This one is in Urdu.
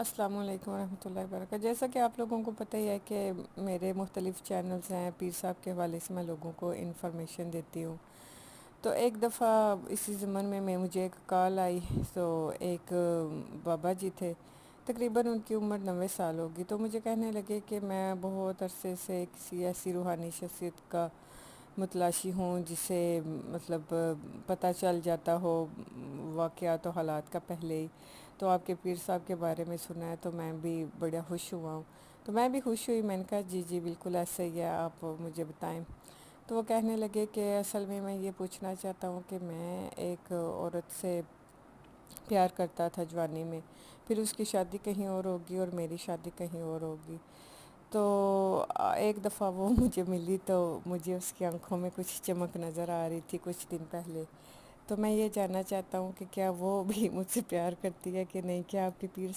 السلام علیکم ورحمۃ اللہ وبرکاتہ۔ جیسا کہ آپ لوگوں کو پتہ ہی ہے کہ میرے مختلف چینلز ہیں، پیر صاحب کے حوالے سے میں لوگوں کو انفارمیشن دیتی ہوں۔ تو ایک دفعہ اسی ضمن میں مجھے ایک کال آئی، تو ایک بابا جی تھے، تقریباً ان کی عمر 90 سال ہوگی، تو مجھے کہنے لگے کہ میں بہت عرصے سے کسی ایسی روحانی شخصیت کا متلاشی ہوں جسے مطلب پتہ چل جاتا ہو واقعات و حالات کا پہلے ہی، تو آپ کے پیر صاحب کے بارے میں سنا ہے تو میں بھی بڑا خوش ہوا ہوں۔ تو میں بھی خوش ہوئی، میں نے کہا جی جی بالکل ایسا ہی ہے، آپ مجھے بتائیں۔ تو وہ کہنے لگے کہ اصل میں یہ پوچھنا چاہتا ہوں کہ میں ایک عورت سے پیار کرتا تھا جوانی میں، پھر اس کی شادی کہیں اور ہوگی اور میری شادی کہیں اور ہوگی۔ تو ایک دفعہ وہ مجھے ملی تو مجھے اس کی آنکھوں میں کچھ چمک نظر آ رہی تھی کچھ دن پہلے۔ تو میں یہ جاننا چاہتا ہوں کہ کیا وہ بھی مجھ سے پیار کرتی ہے کہ نہیں، کیا آپ کی پیر